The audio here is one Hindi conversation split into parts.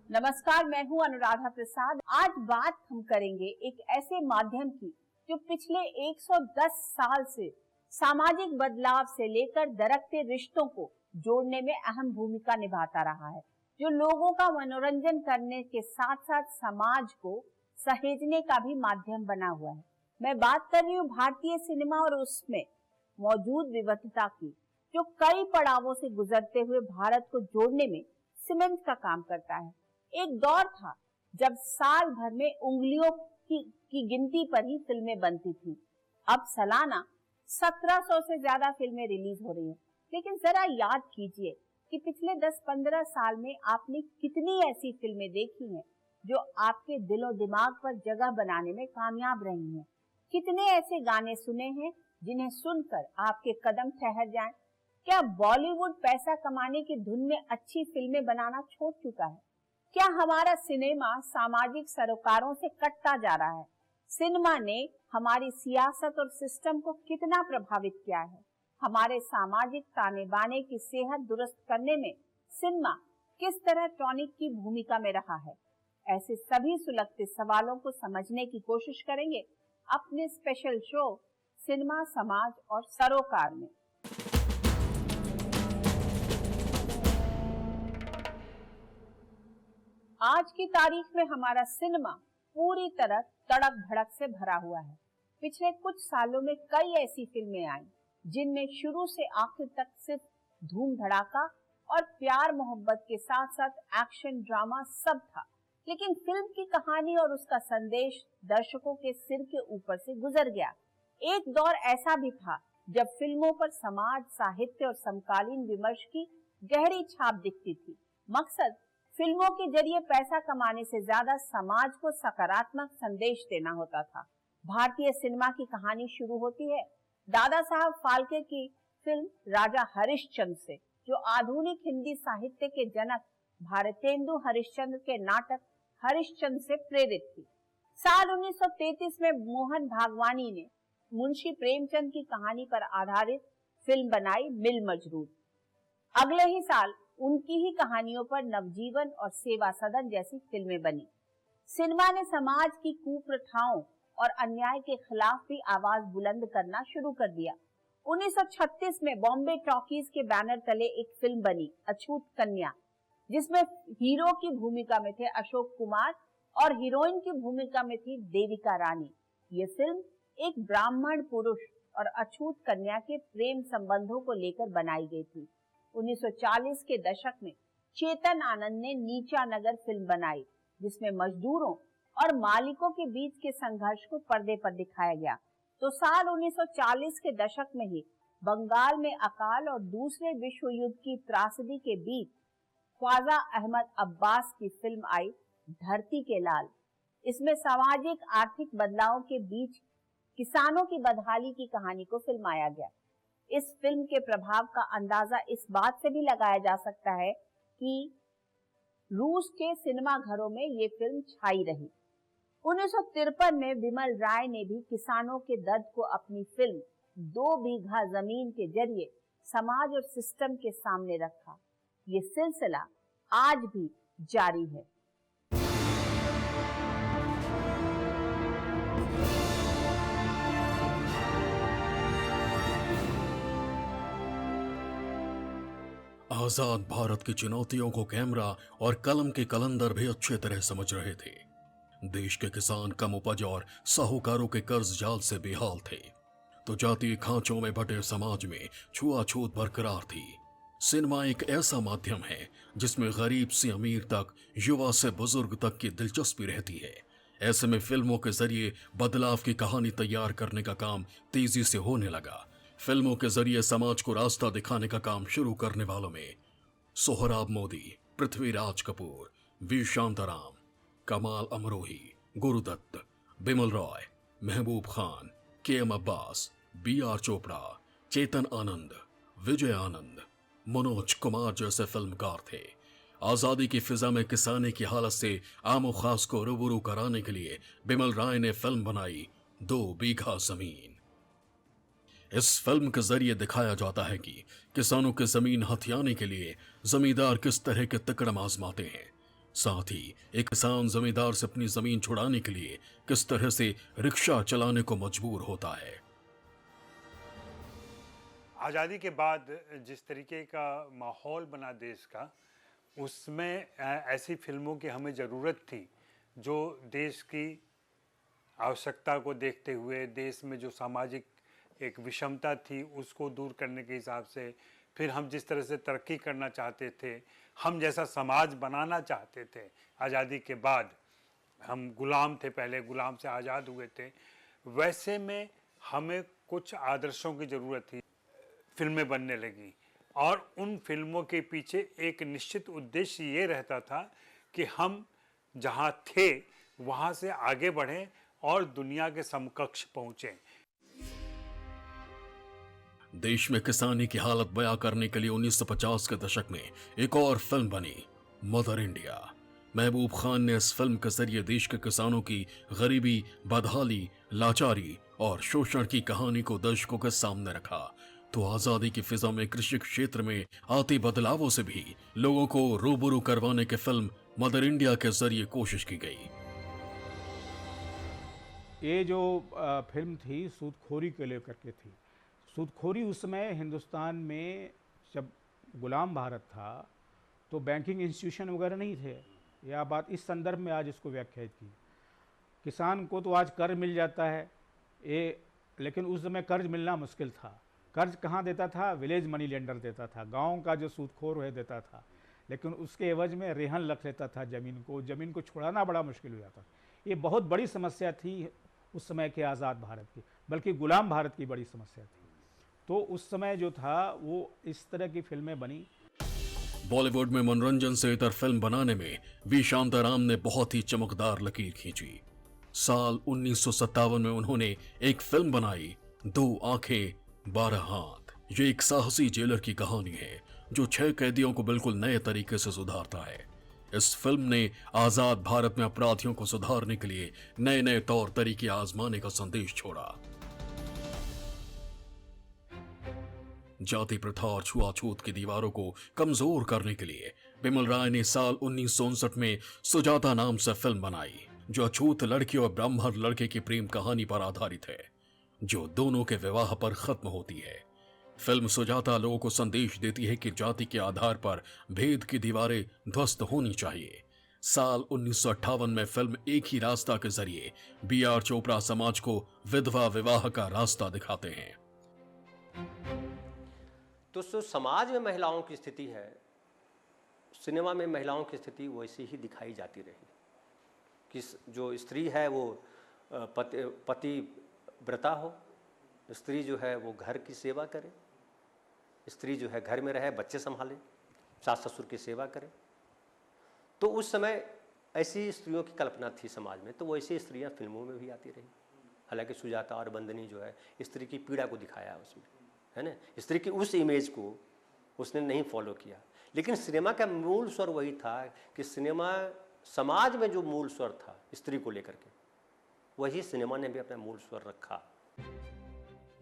नमस्कार, मैं हूं अनुराधा प्रसाद। आज बात हम करेंगे एक ऐसे माध्यम की जो पिछले 110 साल से सामाजिक बदलाव से लेकर दरकते रिश्तों को जोड़ने में अहम भूमिका निभाता रहा है, जो लोगों का मनोरंजन करने के साथ साथ समाज को सहेजने का भी माध्यम बना हुआ है। मैं बात कर रही हूँ भारतीय सिनेमा और उसमें मौजूद विविधता की, जो कई पड़ावों से गुजरते हुए भारत को जोड़ने में सीमेंट का काम करता है। एक दौर था जब साल भर में उंगलियों की गिनती पर ही फिल्में बनती थी। अब सालाना 1700 से ज्यादा फिल्में रिलीज हो रही हैं। लेकिन जरा याद कीजिए कि पिछले 10-15 साल में आपने कितनी ऐसी फिल्में देखी हैं जो आपके दिलो दिमाग पर जगह बनाने में कामयाब रही हैं। कितने ऐसे गाने सुने हैं जिन्हें सुनकर आपके कदम ठहर जाएं। क्या बॉलीवुड पैसा कमाने की धुन में अच्छी फिल्में बनाना छोड़ चुका है? क्या हमारा सिनेमा सामाजिक सरोकारों से कटता जा रहा है? सिनेमा ने हमारी सियासत और सिस्टम को कितना प्रभावित किया है? हमारे सामाजिक ताने बाने की सेहत दुरुस्त करने में सिनेमा किस तरह टॉनिक की भूमिका में रहा है? ऐसे सभी सुलगते सवालों को समझने की कोशिश करेंगे अपने स्पेशल शो सिनेमा, समाज और सरोकार में। आज की तारीख में हमारा सिनेमा पूरी तरह तड़क भड़क से भरा हुआ है। पिछले कुछ सालों में कई ऐसी फिल्में आई जिनमें शुरू से आखिर तक सिर्फ धूम धड़ाका और प्यार मोहब्बत के साथ साथ एक्शन ड्रामा सब था। लेकिन फिल्म की कहानी और उसका संदेश दर्शकों के सिर के ऊपर से गुजर गया। एक दौर ऐसा भी था जब फिल्मों पर समाज, साहित्य और समकालीन विमर्श की गहरी छाप दिखती थी। मकसद फिल्मों के जरिए पैसा कमाने से ज्यादा समाज को सकारात्मक संदेश देना होता था। भारतीय सिनेमा की कहानी शुरू होती है दादा साहब फाल्के की फिल्म राजा हरिश्चंद्र से, जो आधुनिक हिंदी साहित्य के जनक भारतेंदु हरिश्चंद्र के नाटक हरिश्चंद्र से प्रेरित थी। साल 1933 में मोहन भागवानी ने मुंशी प्रेमचंद की कहानी पर आधारित फिल्म बनाई मिल मजरूर। अगले ही साल उनकी ही कहानियों पर नवजीवन और सेवा सदन जैसी फिल्में बनी। सिनेमा ने समाज की कुप्रथाओं और अन्याय के खिलाफ भी आवाज बुलंद करना शुरू कर दिया। 1936 में बॉम्बे टॉकीज के बैनर तले एक फिल्म बनी अछूत कन्या, जिसमें हीरो की भूमिका में थे अशोक कुमार और हीरोइन की भूमिका में थी देविका रानी। ये फिल्म एक ब्राह्मण पुरुष और अछूत कन्या के प्रेम संबंधों को लेकर बनाई गई थी। 1940 के दशक में चेतन आनंद ने नीचा नगर फिल्म बनाई, जिसमें मजदूरों और मालिकों के बीच के संघर्ष को पर्दे पर दिखाया गया। तो साल 1940 के दशक में ही बंगाल में अकाल और दूसरे विश्व युद्ध की त्रासदी के बीच ख्वाजा अहमद अब्बास की फिल्म आई धरती के लाल। इसमें सामाजिक आर्थिक बदलाव के बीच किसानों की बदहाली की कहानी को फिल्माया गया। इस फिल्म के प्रभाव का अंदाजा इस बात से भी लगाया जा सकता है कि रूस के सिनेमा घरों में ये फिल्म छाई रही। 1953 में बिमल राय ने भी किसानों के दर्द को अपनी फिल्म 2 बीघा जमीन के जरिए समाज और सिस्टम के सामने रखा। ये सिलसिला आज भी जारी है। आजाद भारत की चुनौतियों को कैमरा और कलम के कलंदर भी अच्छे तरह समझ रहे थे। देश के किसान कम उपज और साहूकारों के कर्ज जाल से बेहाल थे, तो जातीय खांचों में बटे समाज में छुआछूत बरकरार थी। सिनेमा एक ऐसा माध्यम है जिसमें गरीब से अमीर तक, युवा से बुजुर्ग तक की दिलचस्पी रहती है। ऐसे में फिल्मों के जरिए बदलाव की कहानी तैयार करने का काम तेजी से होने लगा। फिल्मों के जरिए समाज को रास्ता दिखाने का काम शुरू करने वालों में सोहराब मोदी, पृथ्वीराज कपूर, वी शांताराम, कमाल अमरोही, गुरुदत्त, बिमल रॉय, महबूब खान, के.एम. अब्बास, बी.आर. चोपड़ा, चेतन आनंद, विजय आनंद, मनोज कुमार जैसे फिल्मकार थे। आजादी की फिजा में किसानी की हालत से आम खास को रूबरू कराने के लिए बिमल राय ने फिल्म बनाई 2 बीघा जमीन। इस फिल्म के जरिए दिखाया जाता है कि किसानों की जमीन हथियाने के लिए जमींदार किस तरह के तकड़म आजमाते हैं। साथ ही एक किसान जमींदार से अपनी जमीन छुड़ाने के लिए किस तरह से रिक्शा चलाने को मजबूर होता है। आज़ादी के बाद जिस तरीके का माहौल बना देश का, उसमें ऐसी फिल्मों की हमें ज़रूरत थी जो देश की आवश्यकता को देखते हुए, देश में जो सामाजिक एक विषमता थी उसको दूर करने के हिसाब से, फिर हम जिस तरह से तरक्की करना चाहते थे, हम जैसा समाज बनाना चाहते थे। आज़ादी के बाद हम गुलाम थे, पहले गुलाम से आज़ाद हुए थे, वैसे में हमें कुछ आदर्शों की ज़रूरत थी। फिल्में बनने लगी और उन फिल्मों के पीछे एक निश्चित उद्देश्य ये रहता था कि हम जहाँ थे वहाँ से आगे बढ़ें और दुनिया के समकक्ष पहुँचें। देश में किसानी की हालत बयां करने के लिए 1950 के दशक में एक और फिल्म बनी, मदर इंडिया। महबूब खान ने इस फिल्म के जरिए देश के किसानों की गरीबी, बदहाली, लाचारी और शोषण की कहानी को दर्शकों के सामने रखा। तो आजादी की फिजा में कृषि क्षेत्र में आते बदलावों से भी लोगों को रूबरू करवाने की फिल्म मदर इंडिया के जरिए कोशिश की गई। ये जो फिल्म थी सूदखोरी को लेकर के थी। सूदखोरी उस समय हिंदुस्तान में जब गुलाम भारत था तो बैंकिंग इंस्टीट्यूशन वगैरह नहीं थे। यह बात इस संदर्भ में आज इसको व्याख्यात की। किसान को तो आज कर्ज मिल जाता है लेकिन उस समय कर्ज मिलना मुश्किल था। कर्ज कहाँ देता था? विलेज मनी लेंडर देता था, गांव का जो सूदखोर है देता था, लेकिन उसके एवज में रेहन रख लेता था ज़मीन को छुड़ाना बड़ा मुश्किल हो जाता। ये बहुत बड़ी समस्या थी उस समय के आज़ाद भारत की, बल्कि गुलाम भारत की बड़ी समस्या थी। तो उस समय जो था वो इस तरह की फिल्में बनी। बॉलीवुड में मनोरंजन से इतर फिल्म बनाने में वी शांताराम ने बहुत ही चमकदार लकीर खींची। साल 1957 में उन्होंने एक फिल्म बनाई, 2 आंखें 12 हाथ। ये एक साहसी जेलर की कहानी है जो 6 कैदियों को बिल्कुल नए तरीके से सुधारता है। इस फिल्म ने आजाद भारत में अपराधियों को सुधारने के लिए नए नए तौर तरीके आजमाने का संदेश छोड़ा। जाति प्रथा और छुआछूत की दीवारों को कमजोर करने के लिए बिमल राय ने साल 1959 में सुजाता नाम से फिल्म बनाई, जो अछूत लड़की और ब्राह्मण लड़के की प्रेम कहानी पर आधारित है, जो दोनों के विवाह पर खत्म होती है। फिल्म सुजाता लोगों को संदेश देती है कि जाति के आधार पर भेद की दीवारें ध्वस्त होनी चाहिए। साल 1958 में फिल्म एक ही रास्ता के जरिए बी.आर. चोपड़ा समाज को विधवा विवाह का रास्ता दिखाते हैं। तो समाज में महिलाओं की स्थिति है, सिनेमा में महिलाओं की स्थिति वैसी ही दिखाई जाती रही कि जो स्त्री है वो पति व्रता हो, स्त्री जो है वो घर की सेवा करे, स्त्री जो है घर में रहे, बच्चे संभाले, सास ससुर की सेवा करे। तो उस समय ऐसी स्त्रियों की कल्पना थी समाज में, तो वैसी स्त्रियां फिल्मों में भी आती रही। हालांकि सुजाता और बंदनी जो है स्त्री की पीड़ा को दिखाया उसमें, है ना, स्त्री की उस इमेज को उसने नहीं फॉलो किया। लेकिन सिनेमा का मूल स्वर वही था कि सिनेमा समाज में जो मूल स्वर था स्त्री को लेकर के, वही सिनेमा ने भी अपना मूल स्वर रखा।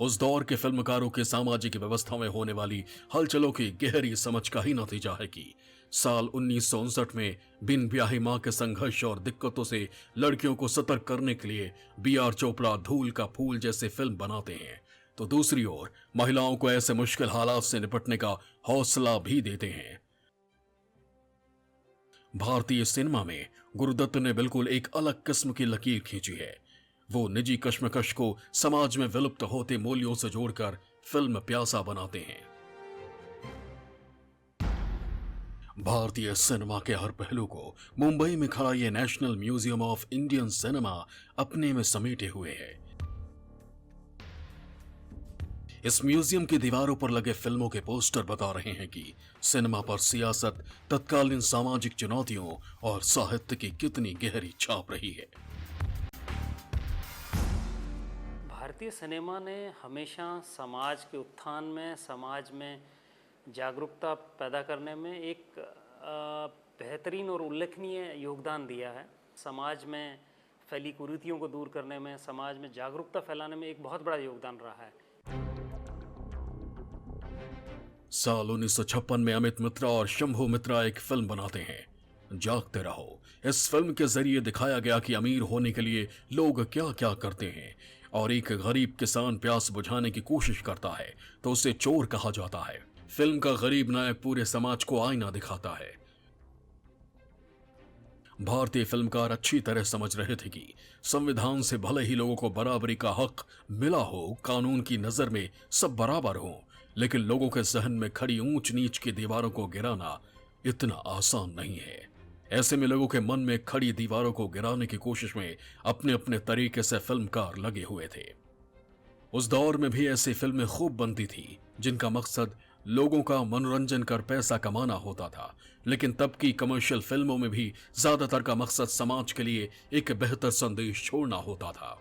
उस दौर के फिल्मकारों के सामाजिक व्यवस्था में होने वाली हलचलों की गहरी समझ का ही नतीजा है कि साल 1959 में बिन ब्याही मां के संघर्ष और दिक्कतों से लड़कियों को सतर्क करने के लिए बी.आर. चोपड़ा धूल का फूल जैसे फिल्म बनाते हैं, तो दूसरी ओर महिलाओं को ऐसे मुश्किल हालात से निपटने का हौसला भी देते हैं। भारतीय सिनेमा में गुरुदत्त ने बिल्कुल एक अलग किस्म की लकीर खींची है। वो निजी कश्मकश को समाज में विलुप्त होते मूल्यों से जोड़कर फिल्म प्यासा बनाते हैं। भारतीय सिनेमा के हर पहलू को मुंबई में खड़ा ये national museum of Indian cinema अपने में समेटे हुए है। इस म्यूजियम की दीवारों पर लगे फिल्मों के पोस्टर बता रहे हैं कि सिनेमा पर सियासत, तत्कालीन सामाजिक चुनौतियों और साहित्य की कितनी गहरी छाप रही है। भारतीय सिनेमा ने हमेशा समाज के उत्थान में, समाज में जागरूकता पैदा करने में एक बेहतरीन और उल्लेखनीय योगदान दिया है। समाज में फैली कुरीतियों को दूर करने में, समाज में जागरूकता फैलाने में एक बहुत बड़ा योगदान रहा है। साल 1956 में अमित मित्रा और शंभू मित्रा एक फिल्म बनाते हैं, जागते रहो। इस फिल्म के जरिए दिखाया गया कि अमीर होने के लिए लोग क्या क्या करते हैं, और एक गरीब किसान प्यास बुझाने की कोशिश करता है तो उसे चोर कहा जाता है। फिल्म का गरीब नायक पूरे समाज को आईना दिखाता है। भारतीय फिल्मकार अच्छी तरह समझ रहे थे कि संविधान से भले ही लोगों को बराबरी का हक मिला हो, कानून की नजर में सब बराबर हो, लेकिन लोगों के जहन में खड़ी ऊंच नीच की दीवारों को गिराना इतना आसान नहीं है। ऐसे में लोगों के मन में खड़ी दीवारों को गिराने की कोशिश में अपने अपने तरीके से फिल्मकार लगे हुए थे। उस दौर में भी ऐसी फिल्में खूब बनती थी जिनका मकसद लोगों का मनोरंजन कर पैसा कमाना होता था, लेकिन तब की कमर्शियल फिल्मों में भी ज्यादातर का मकसद समाज के लिए एक बेहतर संदेश छोड़ना होता था।